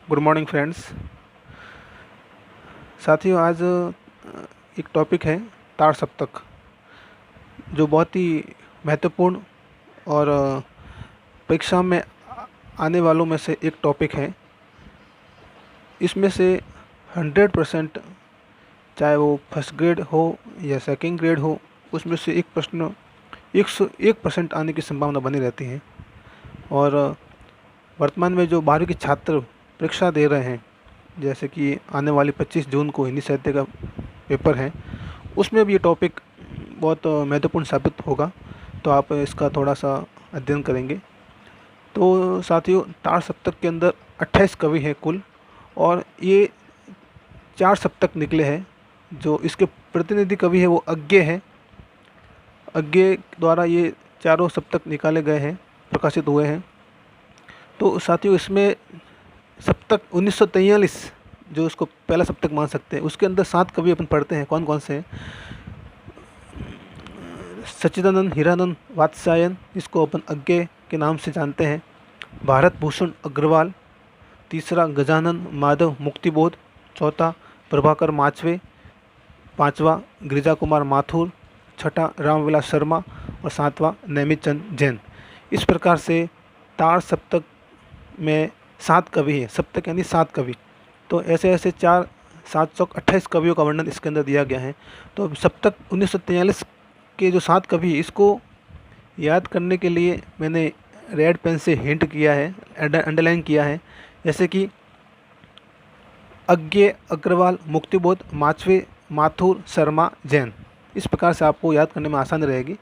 Good morning friends. साथियों, आज एक टॉपिक है ताड़ सप्तक, जो बहुत ही महत्वपूर्ण और परीक्षा में आने वालों में से एक टॉपिक है। इसमें से 100%, चाहे वो फर्स्ट ग्रेड हो या सेकंड ग्रेड हो, उसमें से एक प्रश्न 101% आने की संभावना बनी रहती है। और वर्तमान में जो 12वीं के छात्र परीक्षा दे रहे हैं, जैसे कि आने वाली 25 जून को हिंदी साहित्य का पेपर है, उसमें भी ये टॉपिक बहुत महत्वपूर्ण साबित होगा। तो आप इसका थोड़ा सा अध्ययन करेंगे। तो साथियों, ताड़ सप्तक के अंदर 28 कवि हैं कुल, और ये 4 सप्तक निकले हैं। जो इसके प्रतिनिधि कवि है वो अज्ञे हैं। अज्ञे द्वारा ये चारों सप्तक निकाले गए हैं, प्रकाशित हुए हैं। तो साथियों, इसमें सप्तक 1943 जो उसको पहला सप्तक मान सकते हैं, उसके अंदर 7 कवि अपन पढ़ते हैं। कौन कौन से हैं? सच्चिदानंद हीरानंद वात्स्यायन, इसको अपन अज्ञे के नाम से जानते हैं। भारत भूषण अग्रवाल, तीसरा गजानन माधव मुक्तिबोध, चौथा प्रभाकर माचवे, पांचवा गिरिजा कुमार माथुर, छठा रामविलास शर्मा और सातवां नैमित चंद जैन। इस प्रकार से ताड़ सप्तक में 7 कवि हैं। सप्तक यानी 7 कवि। तो ऐसे ऐसे 728 कवियों का वर्णन इसके अंदर दिया गया है। तो सप्तक 1943 के जो 7 कवि, इसको याद करने के लिए मैंने रेड पेन से हिंट किया है, अंडरलाइन किया है। जैसे कि अज्ञे, अग्रवाल, मुक्तिबोध, माचवे, माथुर, शर्मा, जैन। इस प्रकार से आपको याद करने में आसान रहेगी।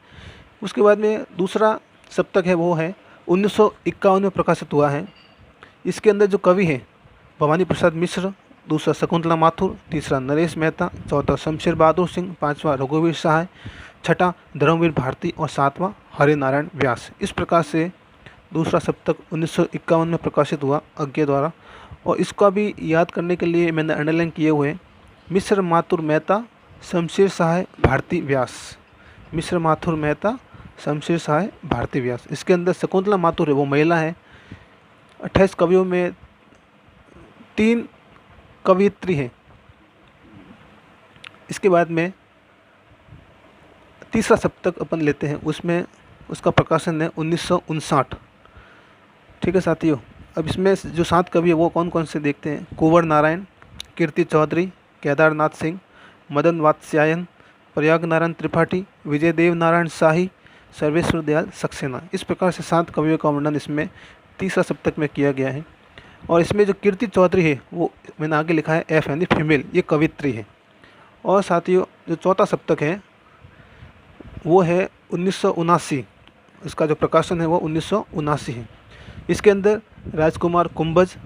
उसके बाद में दूसरा सप्तक है, वो है 1951 में प्रकाशित हुआ है। इसके अंदर जो कवि हैं, भवानी प्रसाद मिश्र, दूसरा शकुंतला माथुर, तीसरा नरेश मेहता, चौथा शमशेर बहादुर सिंह, पांचवा रघुवीर सहाय, छठा धर्मवीर भारती और सातवां हरि नारायण व्यास। इस प्रकार से दूसरा सप्तक 1951 में प्रकाशित हुआ अज्ञे द्वारा। और इसका भी याद करने के लिए मैंने अंडरलाइन किए हुए हैं: मिश्र, माथुर, मेहता, शमशेर सहाय, भारती, व्यास। मिश्र, माथुर, मेहता, शमशेर सहाय, भारती, व्यास। इसके अंदर शकुंतला माथुर है, वो महिला है। 28 कवियों में 3 कवियत्री हैं। इसके बाद में तीसरा सप्तक अपन लेते हैं, उसमें उसका प्रकाशन है 1959। ठीक है साथियों, अब इसमें जो 7 कवि है वो कौन कौन से देखते हैं: कुंवर नारायण, कीर्ति चौधरी, केदारनाथ सिंह, मदन वात्स्यायन, प्रयाग नारायण त्रिपाठी, विजय देव नारायण शाही, सर्वेश्वर दयाल सक्सेना। इस प्रकार से 7 कवियों का वर्णन इसमें तीसरा सप्तक में किया गया है। और इसमें जो कीर्ति चौधरी है, वो मैंने आगे लिखा है एफ यानी फीमेल, ये कवित्री है। और साथियों, जो चौथा सप्तक है वो है 1979। इसका जो प्रकाशन है वो 1979 है। इसके अंदर राजकुमार कुंभज,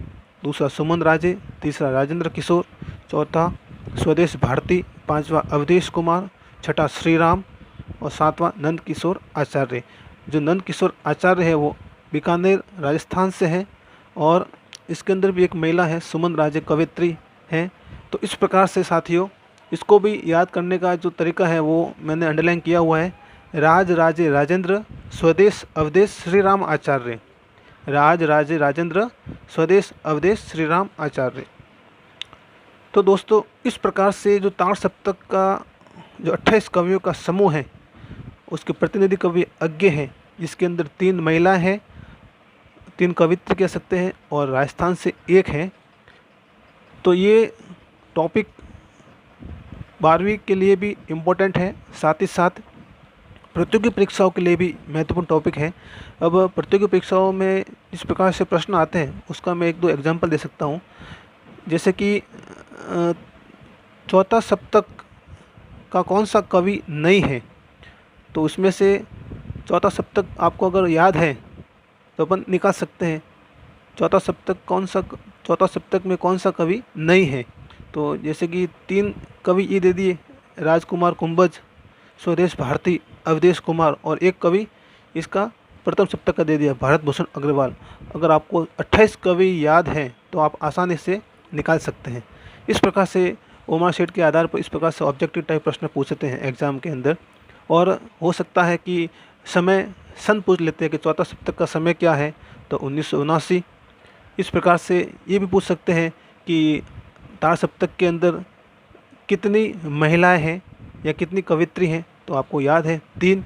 दूसरा सुमन राजे, तीसरा राजेंद्र किशोर, चौथा स्वदेश भारती, पांचवा अवधेश कुमार, छठा श्री राम और सातवां नंद किशोर आचार्य। जो नंद किशोर आचार्य है वो बीकानेर राजस्थान से है। और इसके अंदर भी एक महिला है, सुमन राजे कवित्री हैं। तो इस प्रकार से साथियों, इसको भी याद करने का जो तरीका है वो मैंने अंडरलाइन किया हुआ है: राज राजे राजेंद्र, स्वदेश अवधेश श्री राम आचार्य। राज राजे राजेंद्र, स्वदेश अवधेश श्री राम आचार्य। तो दोस्तों, इस प्रकार से जो ताड़ सप्तक का जो 28 कवियों का समूह है, उसके प्रतिनिधि कवि अज्ञे हैं, जिसके अंदर 3 महिला हैं, 3 कवित्र कह सकते हैं, और राजस्थान से एक है। तो ये टॉपिक 12वीं के लिए भी इम्पोर्टेंट है, साथ ही साथ प्रतियोगी परीक्षाओं के लिए भी महत्वपूर्ण टॉपिक है। अब प्रतियोगी परीक्षाओं में इस प्रकार से प्रश्न आते हैं, उसका मैं 1-2 एग्जाम्पल दे सकता हूँ। जैसे कि चौथा सप्तक का कौन सा कवि नहीं है, तो उसमें से चौथा सप्तक आपको अगर याद है तो अपन निकाल सकते हैं चौथा सप्तक में कौन सा कवि नहीं है। तो जैसे कि 3 कवि ये दे दिए: राजकुमार कुंभज, स्वदेश भारती, अवधेश कुमार, और एक कवि इसका प्रथम सप्तक का दे दिया, भारत भूषण अग्रवाल। अगर आपको 28 कवि याद हैं तो आप आसानी से निकाल सकते हैं। इस प्रकार से ओमार शीट के आधार पर इस प्रकार से ऑब्जेक्टिव टाइप प्रश्न पूछते हैं एग्जाम के अंदर। और हो सकता है कि सन पूछ लेते हैं कि चौथा सप्तक का समय क्या है, तो 1979। इस प्रकार से ये भी पूछ सकते हैं कि ताड़ सप्तक के अंदर कितनी महिलाएं हैं या कितनी कवियत्री हैं, तो आपको याद है 3।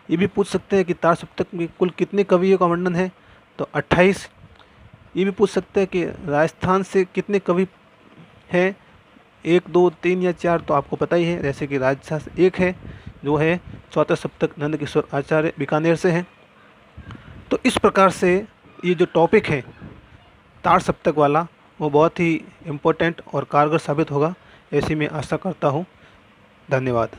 ये भी पूछ सकते हैं कि ताड़ सप्तक में कुल कितने कवियों का वर्णन है, तो 28। ये भी पूछ सकते हैं कि राजस्थान से कितने कवि हैं, 1 2 3 या 4, तो आपको पता ही है, जैसे कि राजस्थान से एक है जो है चौथा सप्तक नंदकिशोर आचार्य बीकानेर से हैं। तो इस प्रकार से ये जो टॉपिक है ताड़ सप्तक वाला वो बहुत ही इम्पोर्टेंट और कारगर साबित होगा, ऐसी मैं आशा करता हूँ। धन्यवाद।